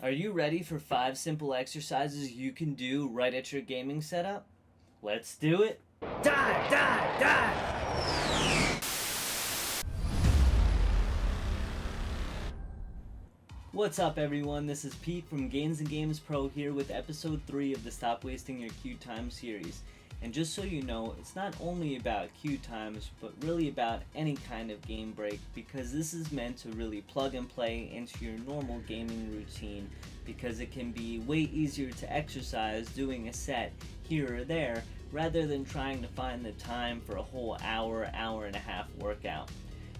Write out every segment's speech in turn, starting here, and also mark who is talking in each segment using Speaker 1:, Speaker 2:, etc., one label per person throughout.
Speaker 1: Are you ready for 5 simple exercises you can do right at your gaming setup? Let's do it! Dive, dive, dive! What's up everyone, this is Pete from Gains&Games Pro here with episode 3 of the Stop Wasting Your Queue Time series. And just so you know, it's not only about queue times, but really about any kind of game break, because this is meant to really plug and play into your normal gaming routine, because it can be way easier to exercise doing a set here or there, rather than trying to find the time for a whole hour and a half workout.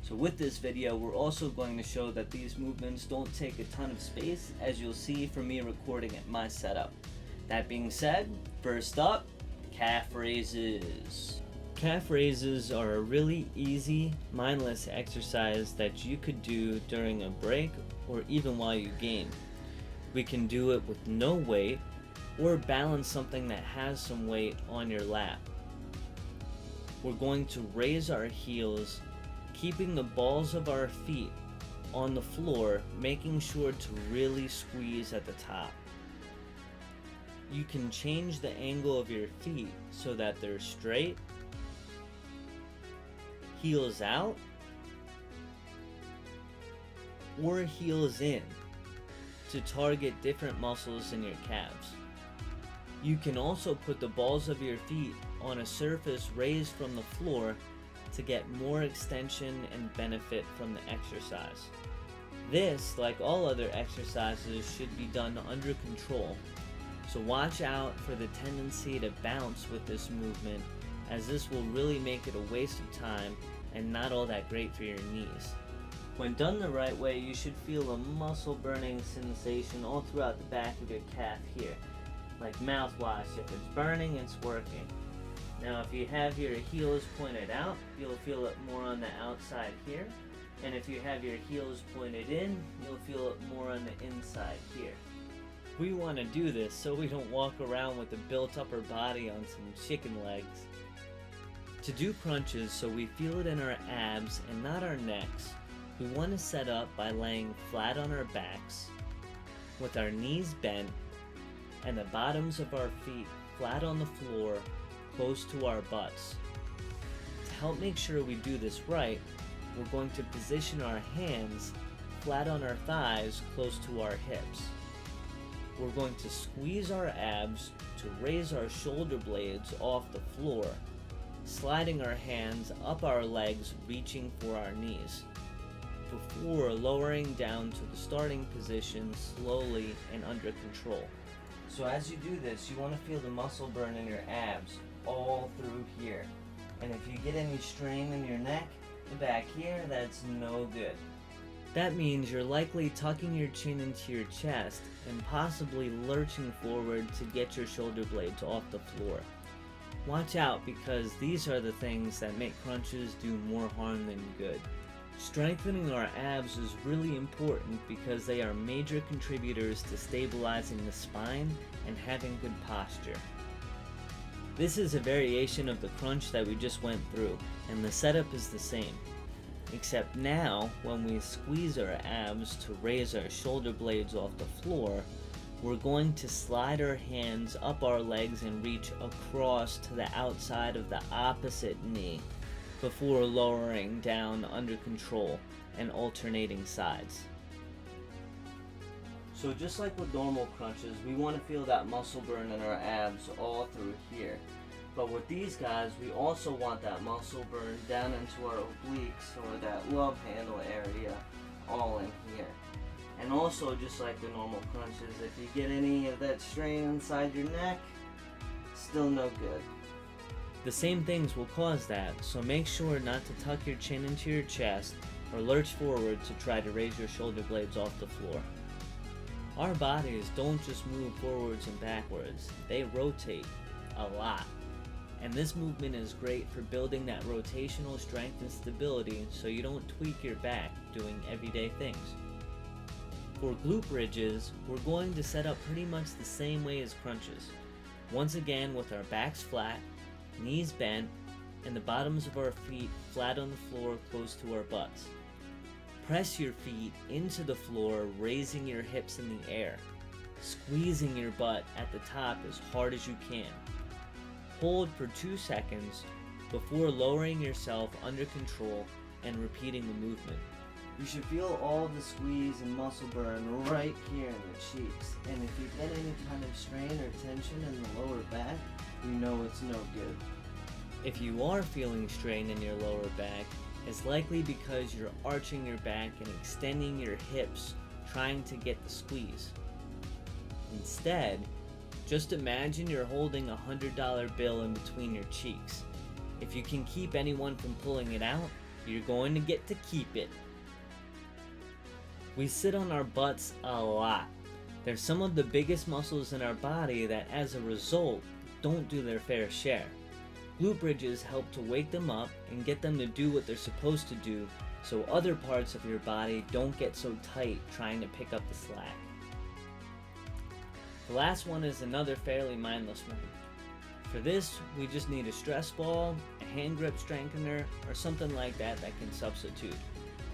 Speaker 1: So with this video, we're also going to show that these movements don't take a ton of space, as you'll see from me recording at my setup. That being said, first up, calf raises. Calf raises are a really easy, mindless exercise that you could do during a break or even while you game. We can do it with no weight or balance something that has some weight on your lap. We're going to raise our heels, keeping the balls of our feet on the floor, making sure to really squeeze at the top. You can change the angle of your feet so that they're straight, heels out, or heels in to target different muscles in your calves. You can also put the balls of your feet on a surface raised from the floor to get more extension and benefit from the exercise. This, like all other exercises, should be done under control. So watch out for the tendency to bounce with this movement, as this will really make it a waste of time and not all that great for your knees. When done the right way, you should feel a muscle burning sensation all throughout the back of your calf here, like mouthwash. If it's burning, it's working. Now if you have your heels pointed out, you'll feel it more on the outside here, and if you have your heels pointed in, you'll feel it more on the inside here. We want to do this so we don't walk around with a built upper body on some chicken legs. To do crunches so we feel it in our abs and not our necks, we want to set up by laying flat on our backs, with our knees bent, and the bottoms of our feet flat on the floor, close to our butts. To help make sure we do this right, we're going to position our hands flat on our thighs, close to our hips. We're going to squeeze our abs to raise our shoulder blades off the floor, sliding our hands up our legs, reaching for our knees, before lowering down to the starting position slowly and under control. So as you do this, you want to feel the muscle burn in your abs all through here. And if you get any strain in your neck, the back here, that's no good. That means you're likely tucking your chin into your chest and possibly lurching forward to get your shoulder blades off the floor. Watch out, because these are the things that make crunches do more harm than good. Strengthening our abs is really important because they are major contributors to stabilizing the spine and having good posture. This is a variation of the crunch that we just went through, and the setup is the same. Except now, when we squeeze our abs to raise our shoulder blades off the floor, we're going to slide our hands up our legs and reach across to the outside of the opposite knee, before lowering down under control and alternating sides. So just like with normal crunches, we want to feel that muscle burn in our abs all through here. But with these guys, we also want that muscle burn down into our obliques, or that love handle area, all in here. And also, just like the normal crunches, if you get any of that strain inside your neck, still no good. The same things will cause that, so make sure not to tuck your chin into your chest or lurch forward to try to raise your shoulder blades off the floor. Our bodies don't just move forwards and backwards, they rotate a lot. And this movement is great for building that rotational strength and stability so you don't tweak your back doing everyday things. For glute bridges, we're going to set up pretty much the same way as crunches. Once again, with our backs flat, knees bent, and the bottoms of our feet flat on the floor close to our butts. Press your feet into the floor, raising your hips in the air, squeezing your butt at the top as hard as you can. Hold for 2 seconds before lowering yourself under control and repeating the movement.
Speaker 2: You should feel all the squeeze and muscle burn right here in the cheeks. And if you get any kind of strain or tension in the lower back, you know it's no good.
Speaker 1: If you are feeling strain in your lower back, it's likely because you're arching your back and extending your hips, trying to get the squeeze. Instead, just imagine you're holding a $100 bill in between your cheeks. If you can keep anyone from pulling it out, you're going to get to keep it. We sit on our butts a lot. They're some of the biggest muscles in our body that, as a result, don't do their fair share. Glute bridges help to wake them up and get them to do what they're supposed to do, so other parts of your body don't get so tight trying to pick up the slack. The last one is another fairly mindless one. For this, we just need a stress ball, a hand grip strengthener, or something like that can substitute.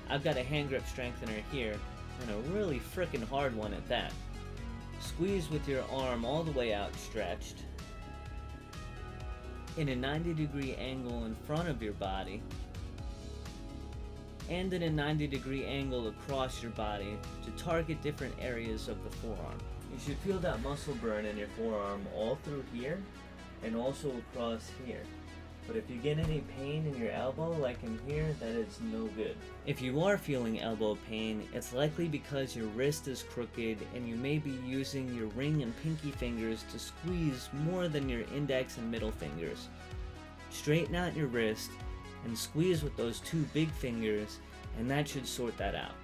Speaker 1: I've got a hand grip strengthener here, and a really frickin' hard one at that. Squeeze with your arm all the way outstretched, in a 90-degree angle in front of your body, and in a 90-degree angle across your body to target different areas of the forearm. You should feel that muscle burn in your forearm all through here and also across here. But if you get any pain in your elbow, like in here, that is no good. If you are feeling elbow pain, it's likely because your wrist is crooked and you may be using your ring and pinky fingers to squeeze more than your index and middle fingers. Straighten out your wrist and squeeze with those 2 big fingers, and that should sort that out.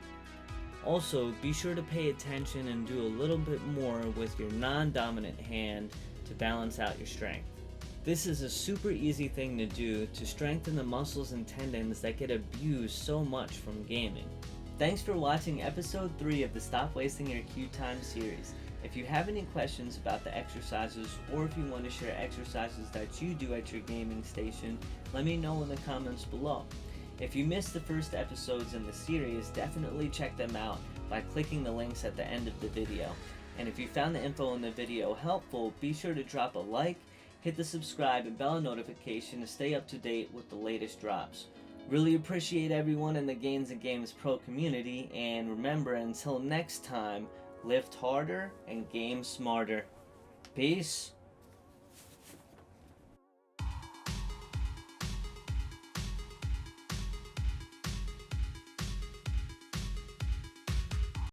Speaker 1: Also, be sure to pay attention and do a little bit more with your non-dominant hand to balance out your strength. This is a super easy thing to do to strengthen the muscles and tendons that get abused so much from gaming. Thanks for watching episode 3 of the Stop Wasting Your Q Time series. If you have any questions about the exercises, or if you want to share exercises that you do at your gaming station, let me know in the comments below. If you missed the first episodes in the series, definitely check them out by clicking the links at the end of the video. And if you found the info in the video helpful, be sure to drop a like, hit the subscribe and bell notification to stay up to date with the latest drops. Really appreciate everyone in the Gains and Games Pro community, and remember, until next time, lift harder and game smarter. Peace.